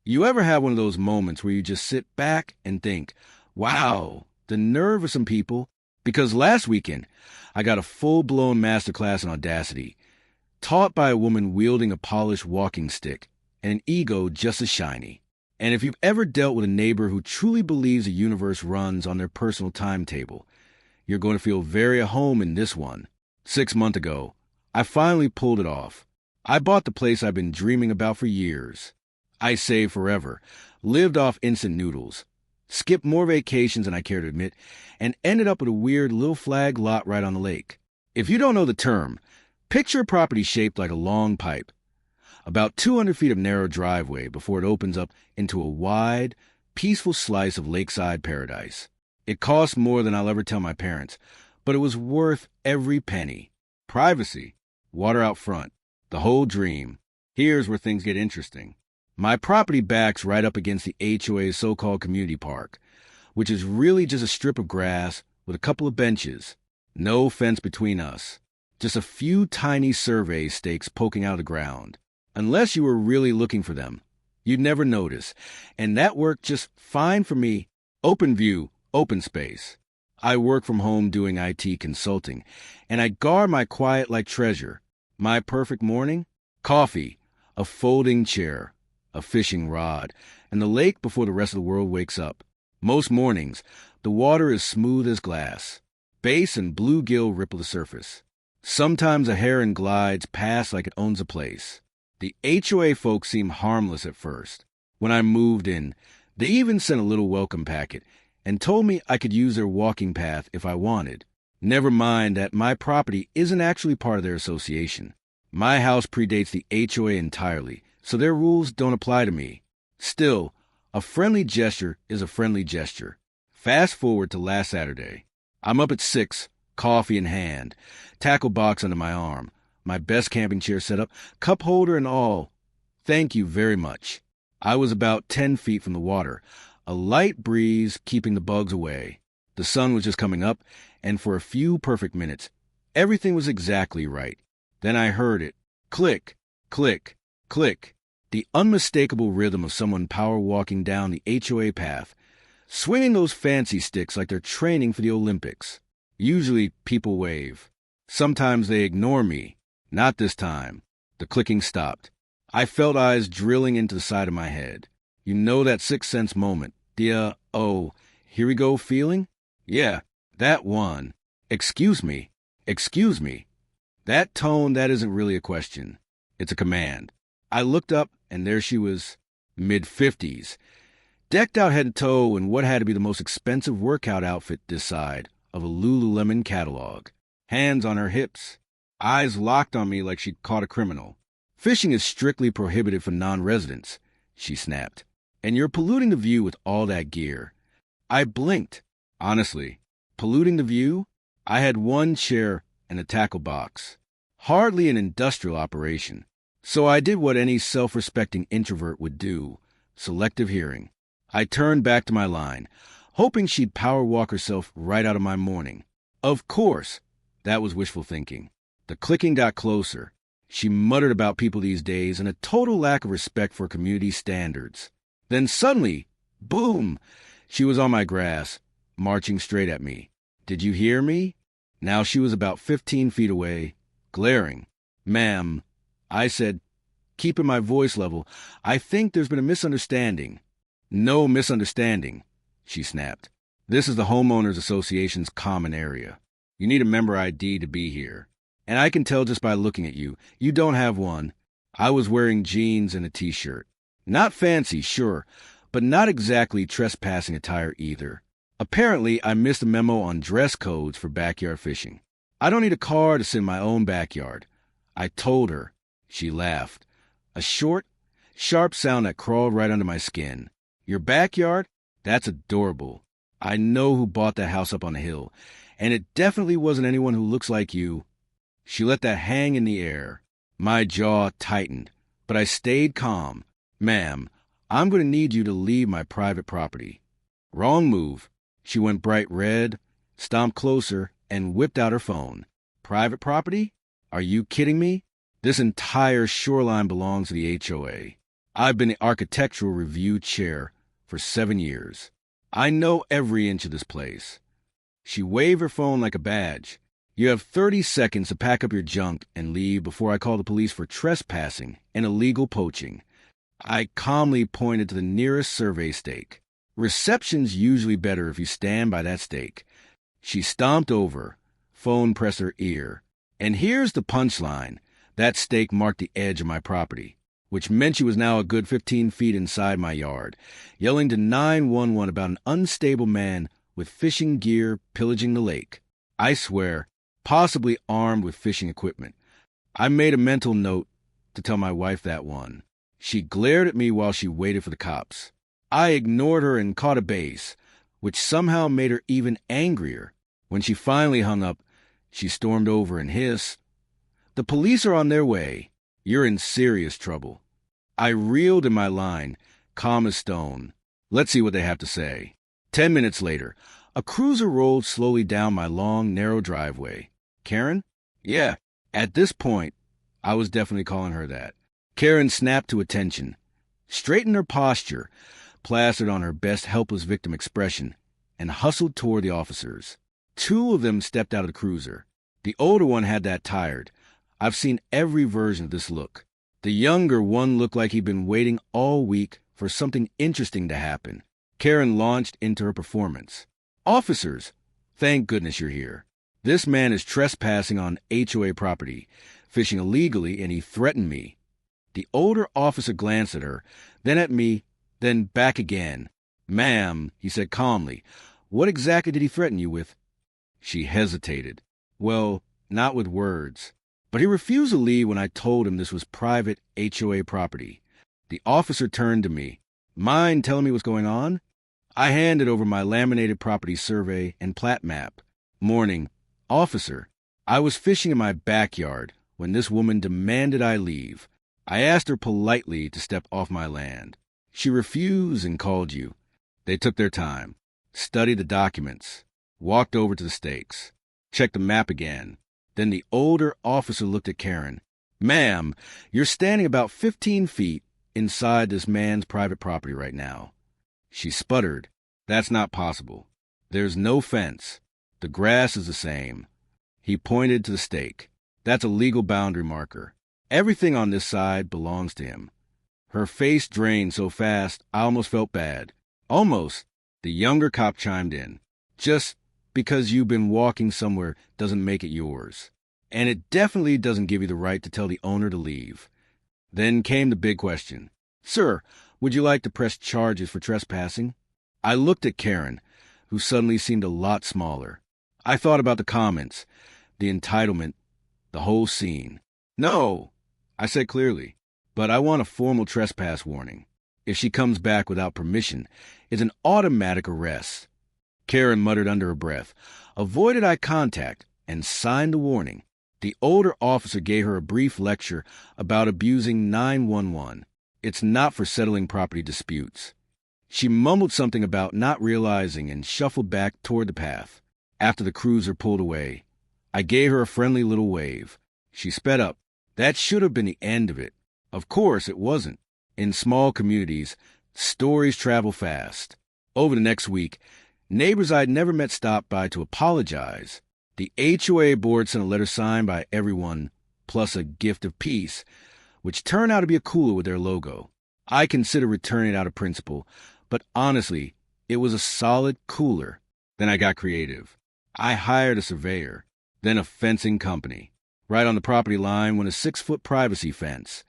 You ever have one of those moments where you just sit back and think, wow, the nerve of some people? Because last weekend, I got a full-blown masterclass in Audacity, taught by a woman wielding a polished walking stick and an ego just as shiny. And if you've ever dealt with a neighbor who truly believes the universe runs on their personal timetable, you're going to feel very at home in this one. 6 months ago, I finally pulled it off. I bought the place I've been dreaming about for years. I saved forever, lived off instant noodles, skipped more vacations than I care to admit, and ended up with a weird little flag lot right on the lake. If you don't know the term, picture a property shaped like a long pipe, about 200 feet of narrow driveway before it opens up into a wide, peaceful slice of lakeside paradise. It cost more than I'll ever tell my parents, but it was worth every penny. Privacy, water out front, the whole dream. Here's where things get interesting. My property backs right up against the HOA's so-called community park, which is really just a strip of grass with a couple of benches. No fence between us. Just a few tiny survey stakes poking out of the ground. Unless you were really looking for them, you'd never notice. And that worked just fine for me. Open view, open space. I work from home doing IT consulting, and I guard my quiet like treasure. My perfect morning? Coffee, a folding chair, a fishing rod, and the lake before the rest of the world wakes up. Most mornings, the water is smooth as glass. Bass and bluegill ripple the surface. Sometimes a heron glides past like it owns a place. The HOA folks seem harmless at first. When I moved in, they even sent a little welcome packet and told me I could use their walking path if I wanted. Never mind that my property isn't actually part of their association. My house predates the HOA entirely, so their rules don't apply to me. Still, a friendly gesture is a friendly gesture. Fast forward to last Saturday. I'm up at 6, coffee in hand, tackle box under my arm, my best camping chair set up, cup holder and all. Thank you very much. I was about 10 feet from the water, a light breeze keeping the bugs away. The sun was just coming up, and for a few perfect minutes, everything was exactly right. Then I heard it. Click, click, click. The unmistakable rhythm of someone power walking down the HOA path, swinging those fancy sticks like they're training for the Olympics. Usually people wave. Sometimes they ignore me. Not this time. The clicking stopped. I felt eyes drilling into the side of my head. You know that sixth sense moment. The, here we go feeling? Yeah, that one. Excuse me. Excuse me. That tone, that isn't really a question. It's a command. I looked up, and there she was, mid-50s, decked out head to toe in what had to be the most expensive workout outfit this side of a Lululemon catalog. Hands on her hips, eyes locked on me like she'd caught a criminal. Fishing is strictly prohibited for non-residents, she snapped. And you're polluting the view with all that gear. I blinked. Honestly, polluting the view? I had one chair and a tackle box. Hardly an industrial operation. So I did what any self-respecting introvert would do, selective hearing. I turned back to my line, hoping she'd power walk herself right out of my morning. Of course, that was wishful thinking. The clicking got closer. She muttered about people these days and a total lack of respect for community standards. Then suddenly, boom, she was on my grass, marching straight at me. Did you hear me? Now she was about 15 feet away, glaring. Ma'am, I said, keeping my voice level, I think there's been a misunderstanding. No misunderstanding, she snapped. This is the Homeowners Association's common area. You need a member ID to be here. And I can tell just by looking at you, you don't have one. I was wearing jeans and a t-shirt. Not fancy, sure, but not exactly trespassing attire either. Apparently, I missed a memo on dress codes for backyard fishing. I don't need a car to sit in my own backyard. I told her. She laughed. A short, sharp sound that crawled right under my skin. Your backyard? That's adorable. I know who bought that house up on the hill, and it definitely wasn't anyone who looks like you. She let that hang in the air. My jaw tightened, but I stayed calm. Ma'am, I'm going to need you to leave my private property. Wrong move. She went bright red, stomped closer, and whipped out her phone. Private property? Are you kidding me? This entire shoreline belongs to the HOA. I've been the architectural review chair for 7 years. I know every inch of this place. She waved her phone like a badge. You have 30 seconds to pack up your junk and leave before I call the police for trespassing and illegal poaching. I calmly pointed to the nearest survey stake. Reception's usually better if you stand by that stake. She stomped over, phone pressed her ear. And here's the punchline. That stake marked the edge of my property, which meant she was now a good 15 feet inside my yard, yelling to 911 about an unstable man with fishing gear pillaging the lake. I swear, possibly armed with fishing equipment. I made a mental note to tell my wife that one. She glared at me while she waited for the cops. I ignored her and caught a base, which somehow made her even angrier. When she finally hung up, she stormed over and hissed, "The police are on their way. You're in serious trouble." I reeled in my line, calm as stone. Let's see what they have to say. 10 minutes later, a cruiser rolled slowly down my long, narrow driveway. Karen? Yeah. At this point, I was definitely calling her that. Karen snapped to attention, straightened her posture, plastered on her best helpless victim expression, and hustled toward the officers. 2 of them stepped out of the cruiser. The older one had that tired. I've seen every version of this look. The younger one looked like he'd been waiting all week for something interesting to happen. Karen launched into her performance. "Officers, thank goodness you're here. This man is trespassing on HOA property, fishing illegally, and he threatened me." The older officer glanced at her, then at me, then back again. "Ma'am," he said calmly, "what exactly did he threaten you with?" She hesitated. Well, not with words. But he refused to leave when I told him this was private HOA property. The officer turned to me. "Mind telling me what's going on?" I handed over my laminated property survey and plat map. "Morning. Officer, I was fishing in my backyard when this woman demanded I leave. I asked her politely to step off my land. She refused and called you." They took their time, studied the documents, walked over to the stakes, checked the map again. Then the older officer looked at Karen. "Ma'am, you're standing about 15 feet inside this man's private property right now." She sputtered. "That's not possible. There's no fence. The grass is the same." He pointed to the stake. "That's a legal boundary marker. Everything on this side belongs to him." Her face drained so fast, I almost felt bad. "Almost," the younger cop chimed in. "Just because you've been walking somewhere doesn't make it yours. And it definitely doesn't give you the right to tell the owner to leave." Then came the big question. "Sir, would you like to press charges for trespassing?" I looked at Karen, who suddenly seemed a lot smaller. I thought about the comments, the entitlement, the whole scene. "No," I said clearly, "but I want a formal trespass warning. If she comes back without permission, it's an automatic arrest." Karen muttered under her breath, avoided eye contact, and signed the warning. The older officer gave her a brief lecture about abusing 911. It's not for settling property disputes. She mumbled something about not realizing and shuffled back toward the path. After the cruiser pulled away, I gave her a friendly little wave. She sped up. That should have been the end of it. Of course, it wasn't. In small communities, stories travel fast. Over the next week, neighbors I'd never met stopped by to apologize. The HOA board sent a letter signed by everyone, plus a gift of peace, which turned out to be a cooler with their logo. I considered returning it out of principle, but honestly, it was a solid cooler. Then I got creative. I hired a surveyor, then a fencing company. Right on the property line went a 6-foot privacy fence.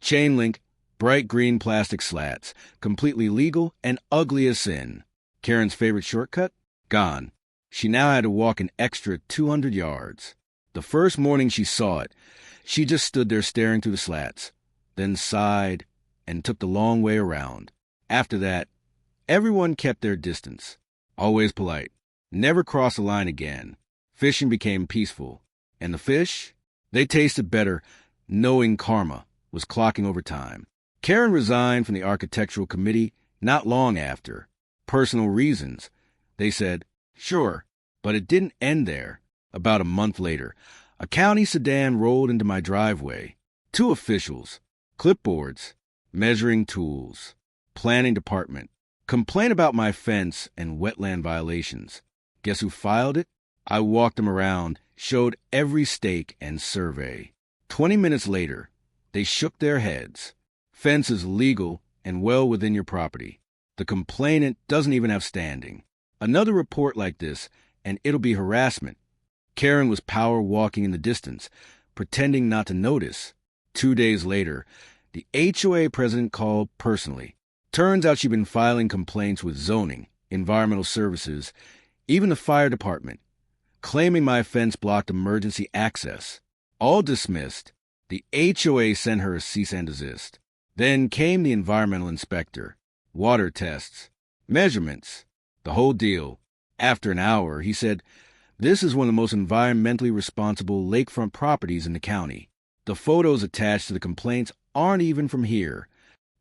Chain link, bright green plastic slats, completely legal and ugly as sin. Karen's favorite shortcut? Gone. She now had to walk an extra 200 yards. The first morning she saw it, she just stood there staring through the slats, then sighed and took the long way around. After that, everyone kept their distance, always polite, never crossed the line again. Fishing became peaceful, and the fish, they tasted better knowing karma was clocking over time. Karen resigned from the architectural committee not long after. Personal reasons. They said, sure, but it didn't end there. About a month later, a county sedan rolled into my driveway. 2 officials, clipboards, measuring tools, planning department, complain about my fence and wetland violations. Guess who filed it? I walked them around, showed every stake and survey. 20 minutes later, they shook their heads. Fence is legal and well within your property. The complainant doesn't even have standing. Another report like this, and it'll be harassment. Karen was power walking in the distance, pretending not to notice. 2 days later, the HOA president called personally. Turns out she'd been filing complaints with zoning, environmental services, even the fire department, claiming my fence blocked emergency access. All dismissed. The HOA sent her a cease and desist. Then came the environmental inspector. Water tests. Measurements. The whole deal. After an hour, he said, "This is one of the most environmentally responsible lakefront properties in the county. The photos attached to the complaints aren't even from here.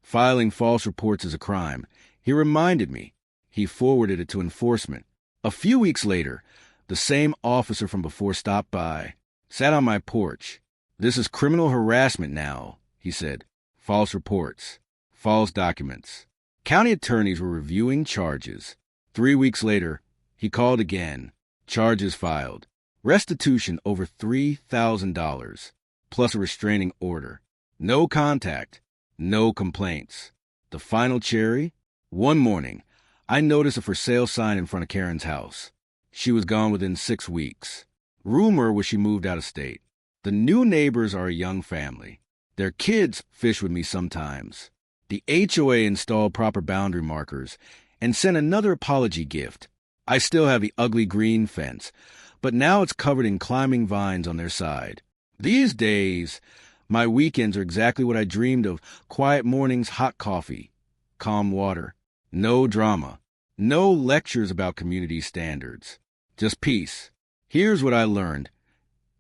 Filing false reports is a crime." He reminded me. He forwarded it to enforcement. A few weeks later, the same officer from before stopped by, sat on my porch. "This is criminal harassment now," he said. "False reports, false documents." County attorneys were reviewing charges. 3 weeks later, he called again. Charges filed. Restitution over $3,000, plus a restraining order. No contact, no complaints. The final cherry? One morning, I noticed a for sale sign in front of Karen's house. She was gone within 6 weeks. Rumor was she moved out of state. The new neighbors are a young family. Their kids fish with me sometimes. The HOA installed proper boundary markers and sent another apology gift. I still have the ugly green fence, but now it's covered in climbing vines on their side. These days, my weekends are exactly what I dreamed of. Quiet mornings, hot coffee, calm water, no drama, no lectures about community standards, just peace. Here's what I learned.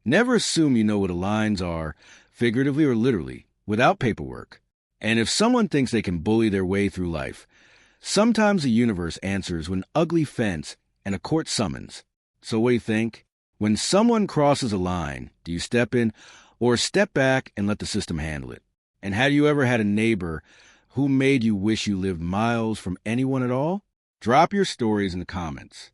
Never assume you know what the lines are, figuratively or literally, without paperwork. And if someone thinks they can bully their way through life, sometimes the universe answers with an ugly fence and a court summons. So what do you think? When someone crosses a line, do you step in or step back and let the system handle it? And have you ever had a neighbor who made you wish you lived miles from anyone at all? Drop your stories in the comments.